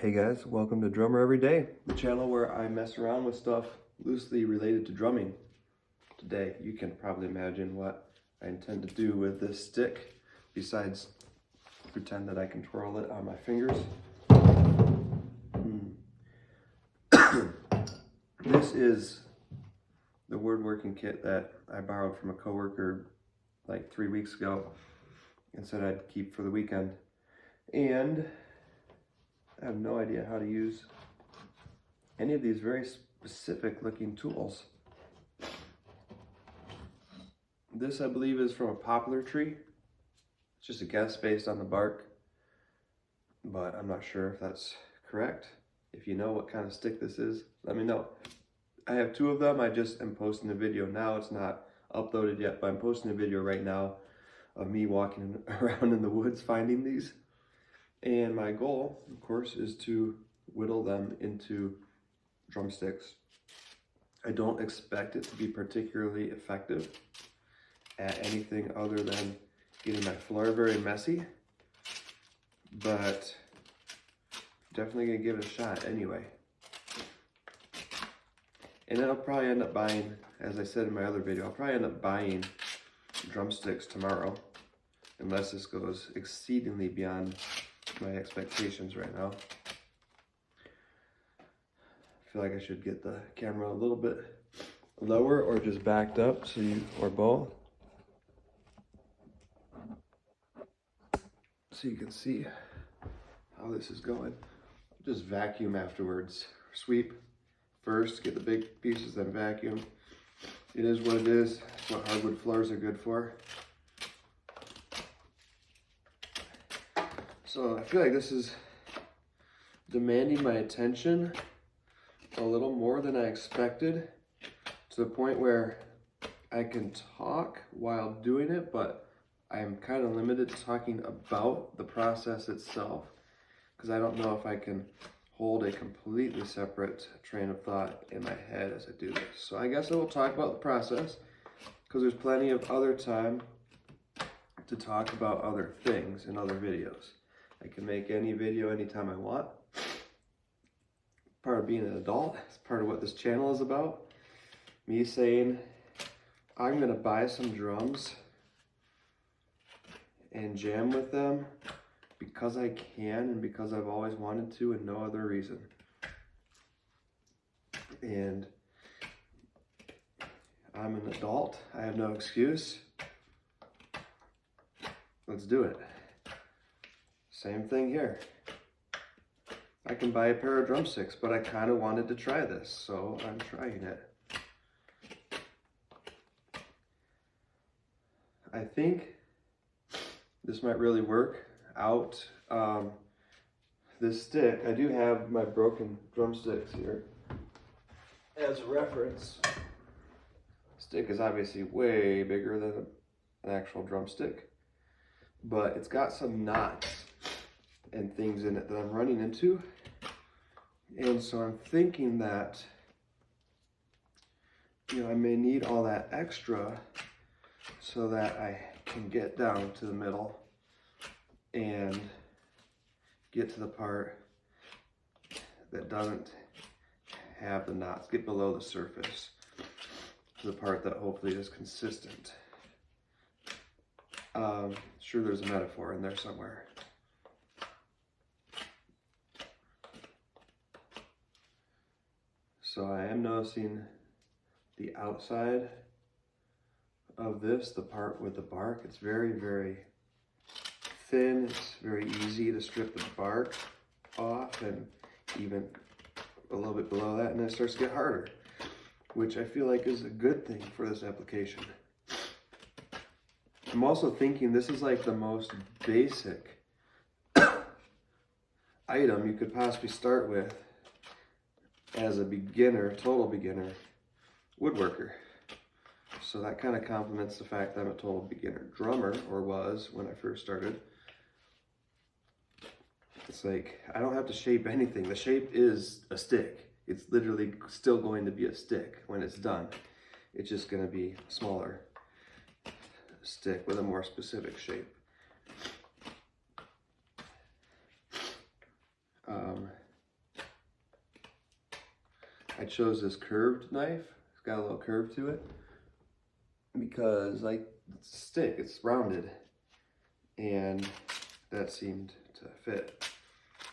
Hey guys, welcome to Drummer Every Day, the channel where I mess around with stuff loosely related to drumming. Today, you can probably imagine what I intend to do with this stick, besides pretend that I can twirl it on my fingers. This is the woodworking kit that I borrowed from a coworker like 3 weeks ago and said I'd keep for the weekend. And I have no idea how to use any of these very specific looking tools. This, I believe, is from a poplar tree. It's just a guess based on the bark, but I'm not sure if that's correct. If you know what kind of stick this is, let me know. I have two of them. I just am posting a video now. It's not uploaded yet, but I'm posting a video right now of me walking around in the woods finding these. And my goal, of course, is to whittle them into drumsticks. I don't expect it to be particularly effective at anything other than getting my floor very messy, but definitely gonna give it a shot anyway. And then I'll probably end up buying, as I said in my other video, I'll probably end up buying drumsticks tomorrow, unless this goes exceedingly beyond my expectations right now. I feel like I should get the camera a little bit lower or just backed up or both, so you can see how this is going. Just vacuum afterwards. Sweep first, get the big pieces, then vacuum. It is what it is. It's what hardwood floors are good for. So I feel like this is demanding my attention a little more than I expected, to the point where I can talk while doing it, but I'm kind of limited to talking about the process itself, because I don't know if I can hold a completely separate train of thought in my head as I do this. So I guess I will talk about the process, because there's plenty of other time to talk about other things in other videos. I can make any video anytime I want. Part of being an adult, it's part of what this channel is about. Me saying, I'm gonna buy some drums and jam with them because I can and because I've always wanted to, and no other reason. And I'm an adult, I have no excuse. Let's do it. Same thing here. I can buy a pair of drumsticks, but I kind of wanted to try this, so I'm trying it. I think this might really work out. This stick, I do have my broken drumsticks here as a reference. Stick is obviously way bigger than an actual drumstick, but it's got some knots and things in it that I'm running into. And so I'm thinking that, I may need all that extra so that I can get down to the middle and get to the part that doesn't have the knots, get below the surface to the part that hopefully is consistent. Sure, there's a metaphor in there somewhere. So I am noticing the outside of this, the part with the bark, it's very, very thin. It's very easy to strip the bark off, and even a little bit below that, and then it starts to get harder, which I feel like is a good thing for this application. I'm also thinking this is like the most basic item you could possibly start with as a beginner, total beginner woodworker. So that kind of complements the fact that I'm a total beginner drummer, or was when I first started. It's like, I don't have to shape anything. The shape is a stick. It's literally still going to be a stick when it's done. It's just going to be a smaller stick with a more specific shape. I chose this curved knife. It's got a little curve to it because like it's a stick, it's rounded, and that seemed to fit.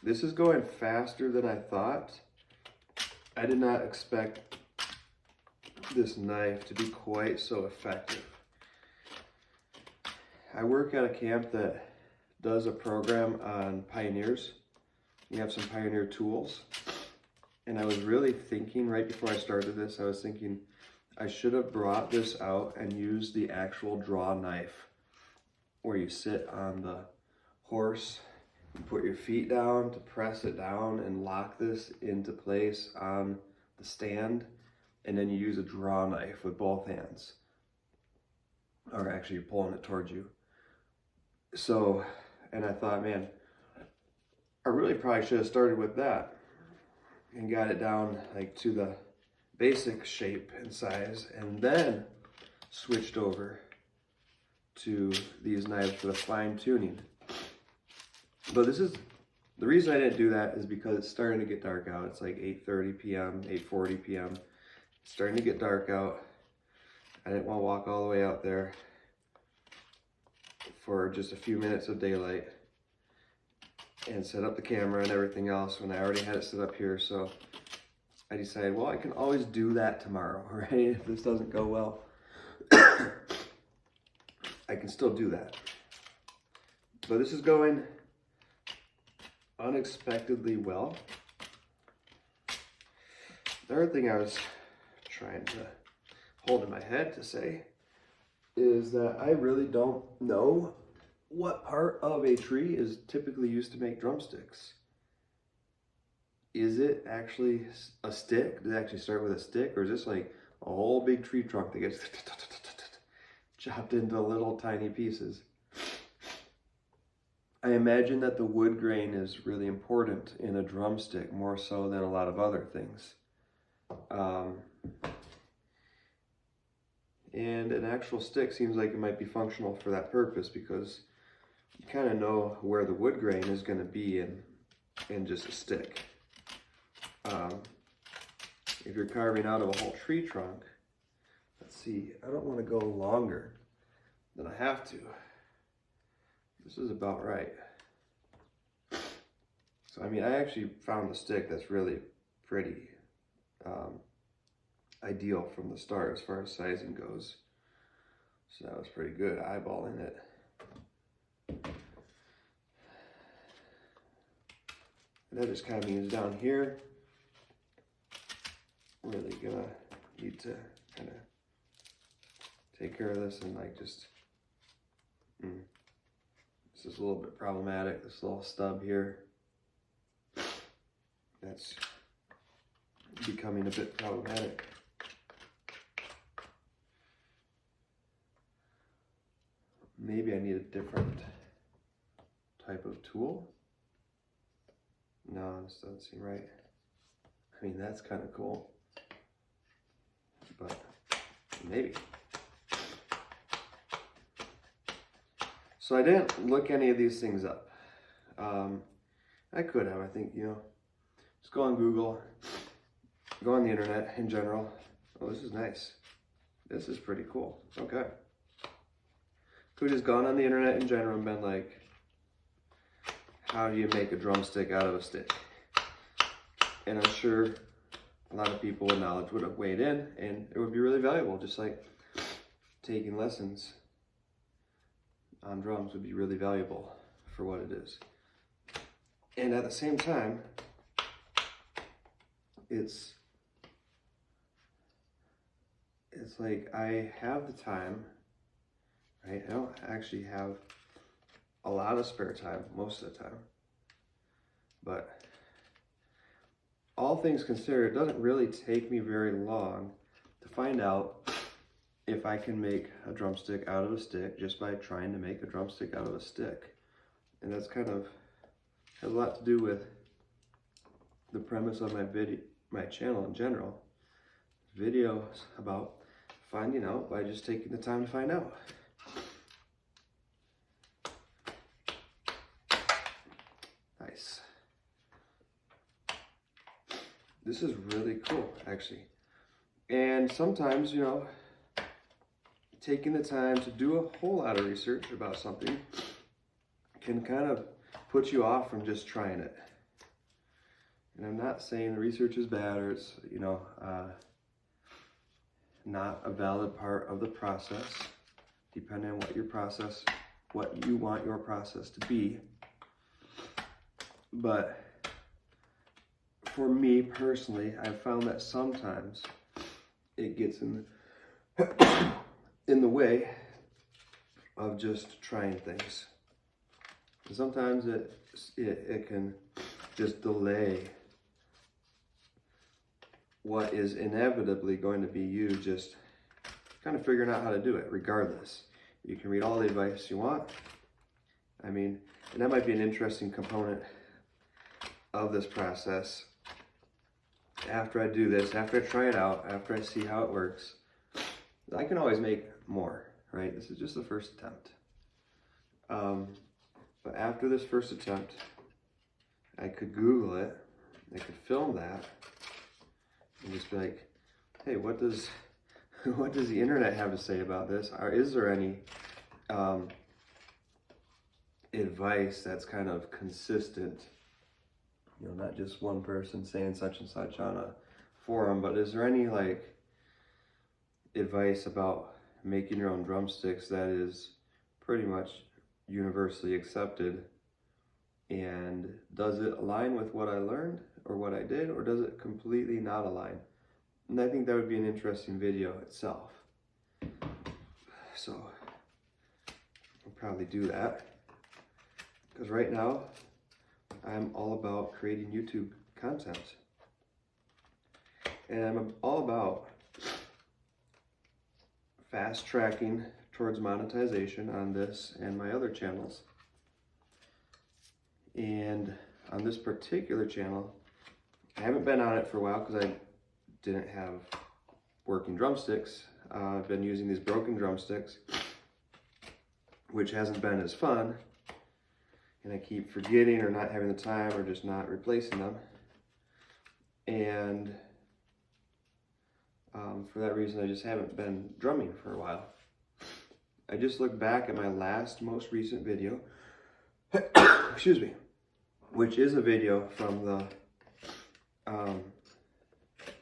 This is going faster than I thought. I did not expect this knife to be quite so effective. I work at a camp that does a program on pioneers. We have some pioneer tools. And I was really thinking, right before I started this, I was thinking I should have brought this out and used the actual draw knife, where you sit on the horse, you put your feet down to press it down and lock this into place on the stand, and then you use a draw knife with both hands. Or actually you're pulling it towards you. So, and I thought, man, I really probably should have started with that and got it down like to the basic shape and size, and then switched over to these knives for the fine tuning. But this is, the reason I didn't do that is because it's starting to get dark out. It's like 8:30 p.m., 8:40 p.m. It's starting to get dark out. I didn't want to walk all the way out there for just a few minutes of daylight and set up the camera and everything else when I already had it set up here. So I decided, well, I can always do that tomorrow, right? If this doesn't go well, I can still do that. But this is going unexpectedly well. The other thing I was trying to hold in my head to say is that I really don't know what part of a tree is typically used to make drumsticks. Is it actually a stick? Does it actually start with a stick? Or is this like a whole big tree trunk that gets chopped into little tiny pieces? I imagine that the wood grain is really important in a drumstick, more so than a lot of other things. And an actual stick seems like it might be functional for that purpose, because you kind of know where the wood grain is going to be in just a stick. If you're carving out of a whole tree trunk, let's see, I don't want to go longer than I have to. This is about right. So, I mean, I actually found a stick that's really pretty ideal from the start as far as sizing goes. So that was pretty good, eyeballing it. And that just kind of means down here, really gonna need to kind of take care of this and like just, this is a little bit problematic, this little stub here. That's becoming a bit problematic. Maybe I need a different type of tool. No, this doesn't seem right. I mean, that's kind of cool, but maybe. So I didn't look any of these things up. I could have, I think, you know, just go on Google, go on the internet in general. Oh, this is nice. This is pretty cool. Okay. Could have just gone on the internet in general and been like, how do you make a drumstick out of a stick? And I'm sure a lot of people with knowledge would have weighed in, and it would be really valuable, just like taking lessons on drums would be really valuable for what it is. And at the same time, it's like I have the time, right? I don't actually have a lot of spare time most of the time, but all things considered, it doesn't really take me very long to find out if I can make a drumstick out of a stick just by trying to make a drumstick out of a stick. And that's kind of has a lot to do with the premise of my channel in general. Videos about finding out by just taking the time to find out. Nice. this is really cool, actually. And sometimes, you know, taking the time to do a whole lot of research about something can kind of put you off from just trying it. And I'm not saying the research is bad or it's, you know, not a valid part of the process, depending on what you want your process to be. But for me personally, I've found that sometimes it gets in the way of just trying things. And sometimes it can just delay what is inevitably going to be you just kind of figuring out how to do it regardless. You can read all the advice you want. I mean, and that might be an interesting component of this process. After I do this, after I try it out, after I see how it works, I can always make more, right? This is just the first attempt. But after this first attempt, I could Google it, I could film that, and just be like, hey, what does the internet have to say about this? Or is there any advice that's kind of consistent? You know, not just one person saying such and such on a forum, but is there any like advice about making your own drumsticks that is pretty much universally accepted? And does it align with what I learned or what I did, or does it completely not align? And I think that would be an interesting video itself. So I'll probably do that, because right now I'm all about creating YouTube content. And I'm all about fast tracking towards monetization on this and my other channels. And on this particular channel, I haven't been on it for a while because I didn't have working drumsticks. I've been using these broken drumsticks, which hasn't been as fun. And I keep forgetting or not having the time or just not replacing them. And for that reason, I just haven't been drumming for a while. I just looked back at my most recent video, excuse me, which is a video from the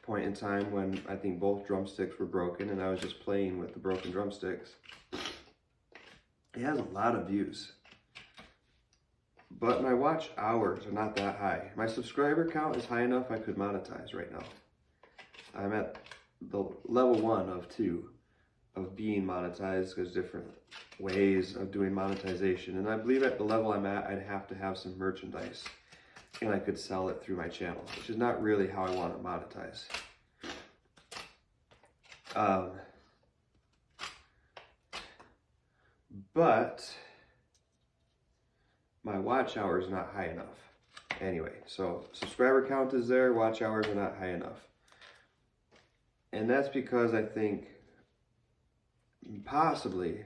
point in time when I think both drumsticks were broken and I was just playing with the broken drumsticks. It has a lot of views, but my watch hours are not that high. My subscriber count is high enough I could monetize right now. I'm at the level 1 of 2 of being monetized. There's different ways of doing monetization, and I believe at the level I'm at, I'd have to have some merchandise and I could sell it through my channel, which is not really how I want to monetize. But my watch hour is not high enough. Anyway, so subscriber count is there, watch hours are not high enough. And that's because I think possibly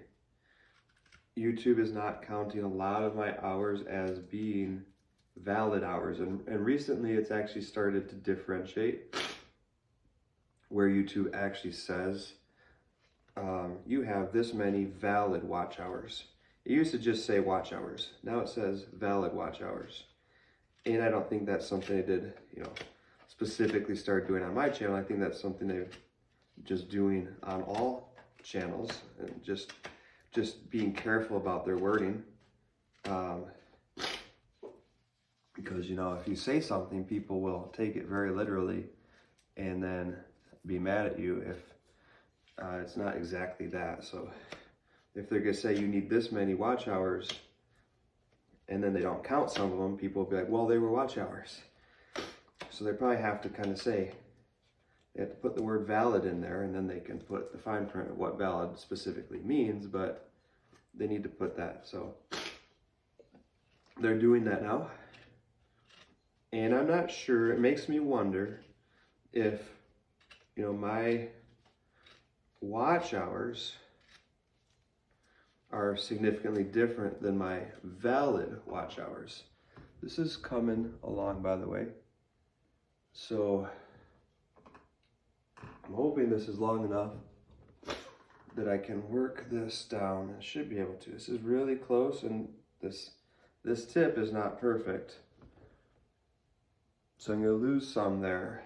YouTube is not counting a lot of my hours as being valid hours. And recently it's actually started to differentiate where YouTube actually says you have this many valid watch hours. It used to just say watch hours. Now it says valid watch hours. And I don't think that's something they did, you know, specifically start doing on my channel. I think that's something they're just doing on all channels, and just being careful about their wording. Because, you know, if you say something, people will take it very literally and then be mad at you if it's not exactly that. So if they're going to say you need this many watch hours and then they don't count some of them, people will be like, well, they were watch hours. So they probably have to kind of say, they have to put the word valid in there, and then they can put the fine print of what valid specifically means, but they need to put that. So they're doing that now. And I'm not sure, it makes me wonder if, you know, my watch hours are significantly different than my valid watch hours. This is coming along, by the way. So I'm hoping this is long enough that I can work this down. I should be able to. This is really close, and this tip is not perfect. So I'm going to lose some there.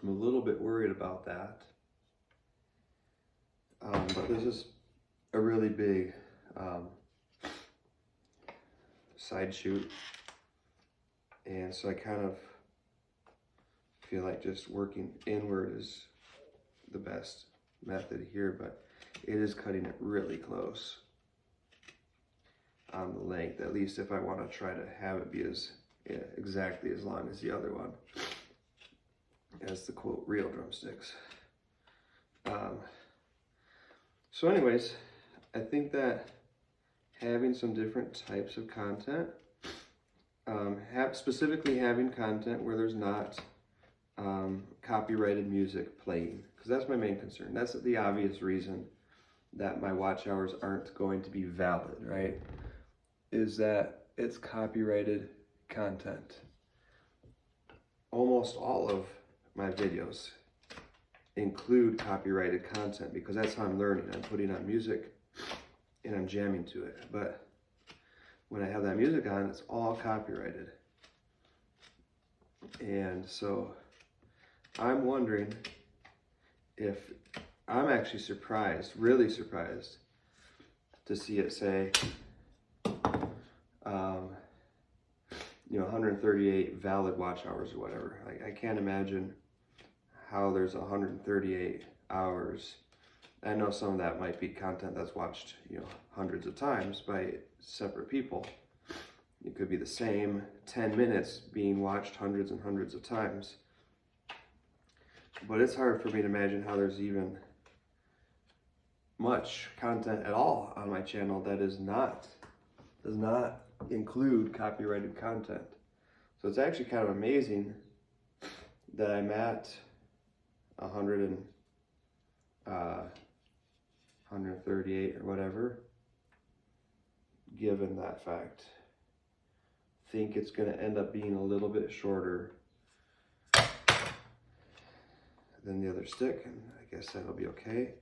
I'm a little bit worried about that. But this is a really big side shoot. And so I kind of feel like just working inward is the best method here, but it is cutting it really close on the length, at least if I want to try to have it be as exactly as long as the other one, as the quote real drumsticks. So anyways, I think that having some different types of content, specifically having content where there's not copyrighted music playing, because that's my main concern. That's the obvious reason that my watch hours aren't going to be valid, right? Is that it's copyrighted content. Almost all of my videos include copyrighted content because that's how I'm learning. I'm putting on music and I'm jamming to it. But when I have that music on, it's all copyrighted. And so I'm wondering if I'm actually surprised, really surprised, to see it say, 138 valid watch hours or whatever. I can't imagine how there's 138 hours. I know some of that might be content that's watched, hundreds of times by separate people. It could be the same 10 minutes being watched hundreds and hundreds of times. But it's hard for me to imagine how there's even much content at all on my channel that does not include copyrighted content. So it's actually kind of amazing that I'm at 138 or whatever, given that fact. I think it's going to end up being a little bit shorter than the other stick, and I guess that'll be okay.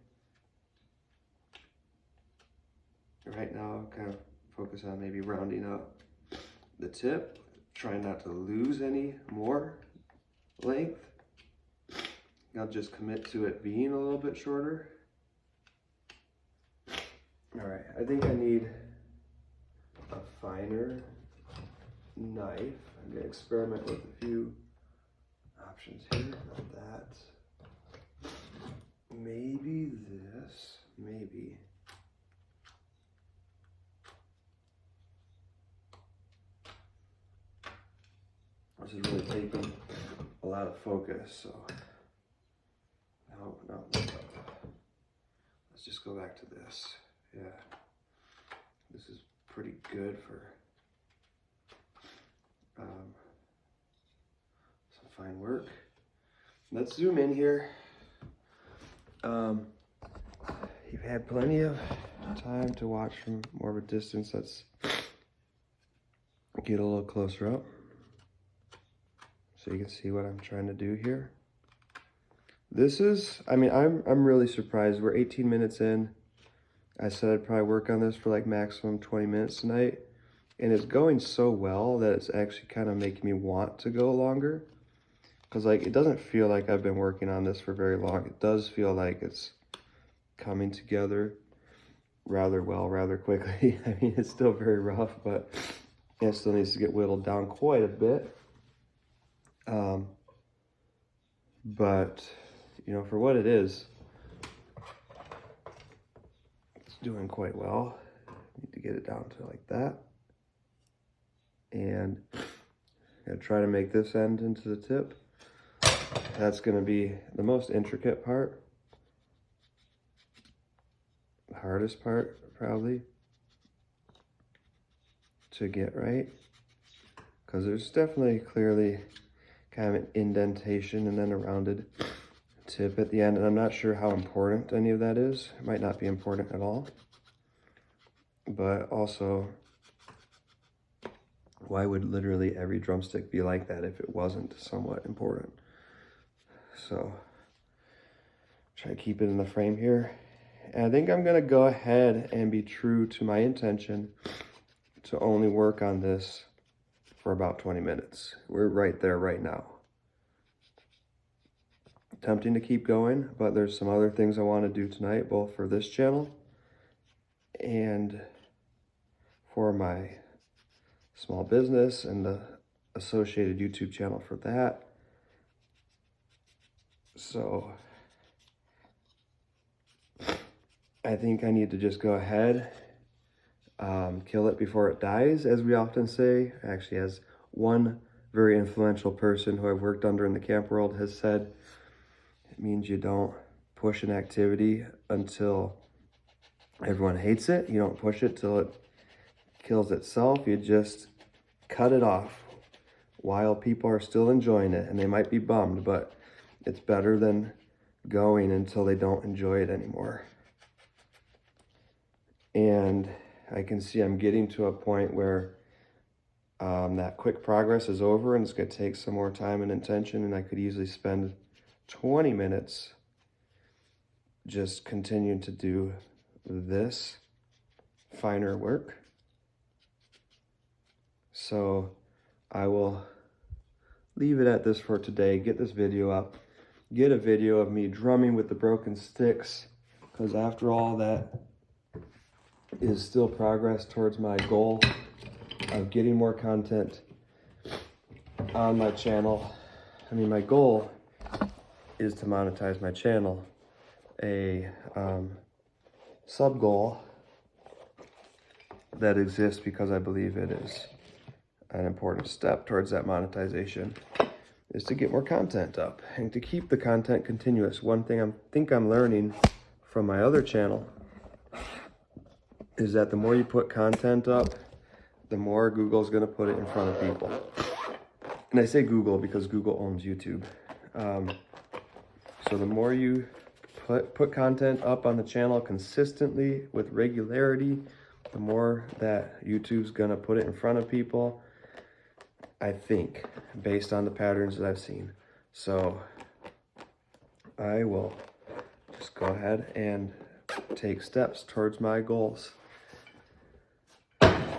Right now, I'll kind of focus on maybe rounding up the tip, trying not to lose any more length. I'll just commit to it being a little bit shorter. All right, I think I need a finer knife. I'm gonna experiment with a few options here. Not that. Maybe this, maybe. This is really taking a lot of focus, so no. Let's just go back to this. Yeah, this is pretty good for some fine work. Let's zoom in here. You've had plenty of time to watch from more of a distance. Let's get a little closer up so you can see what I'm trying to do here. This is, I'm really surprised. We're 18 minutes in. I said I'd probably work on this for like maximum 20 minutes tonight. And it's going so well that it's actually kind of making me want to go longer. Because it doesn't feel like I've been working on this for very long. It does feel like it's coming together rather well, rather quickly. It's still very rough, but it still needs to get whittled down quite a bit. But, for what it is, it's doing quite well. Need to get it down to like that. And I'm gonna try to make this end into the tip. That's gonna be the most intricate part. The hardest part, probably, to get right. Because there's definitely clearly kind of an indentation and then a rounded tip at the end. And I'm not sure how important any of that is. It might not be important at all. But also, why would literally every drumstick be like that if it wasn't somewhat important? So try to keep it in the frame here. And I think I'm gonna go ahead and be true to my intention to only work on this for about 20 minutes. We're right there right now. Tempting to keep going, but there's some other things I want to do tonight, both for this channel and for my small business and the associated YouTube channel for that. So I think I need to just go ahead, kill it before it dies, as we often say. Actually, as one very influential person who I've worked under in the camp world has said, it means you don't push an activity until everyone hates it. You don't push it till it kills itself. You just cut it off while people are still enjoying it, and they might be bummed, but it's better than going until they don't enjoy it anymore. And I can see I'm getting to a point where that quick progress is over, and it's going to take some more time and intention, and I could easily spend 20 minutes just continuing to do this finer work. So I will leave it at this for today. Get this video up. Get a video of me drumming with the broken sticks, because after all, that is still progress towards my goal of getting more content on my channel. I mean, my goal is to monetize my channel. A sub goal that exists because I believe it is an important step towards that monetization is to get more content up and to keep the content continuous. One thing I think I'm learning from my other channel is that the more you put content up, the more Google's gonna put it in front of people. And I say Google because Google owns YouTube. So the more you put content up on the channel consistently with regularity, the more that YouTube's gonna put it in front of people, I think, based on the patterns that I've seen. So I will just go ahead and take steps towards my goals.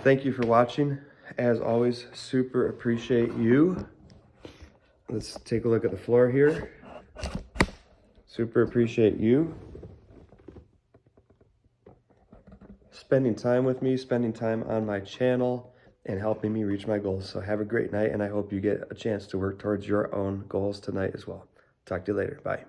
Thank you for watching. As always, super appreciate you. Let's take a look at the floor here. Super appreciate you spending time with me, spending time on my channel, and helping me reach my goals. So have a great night, and I hope you get a chance to work towards your own goals tonight as well. Talk to you later. Bye.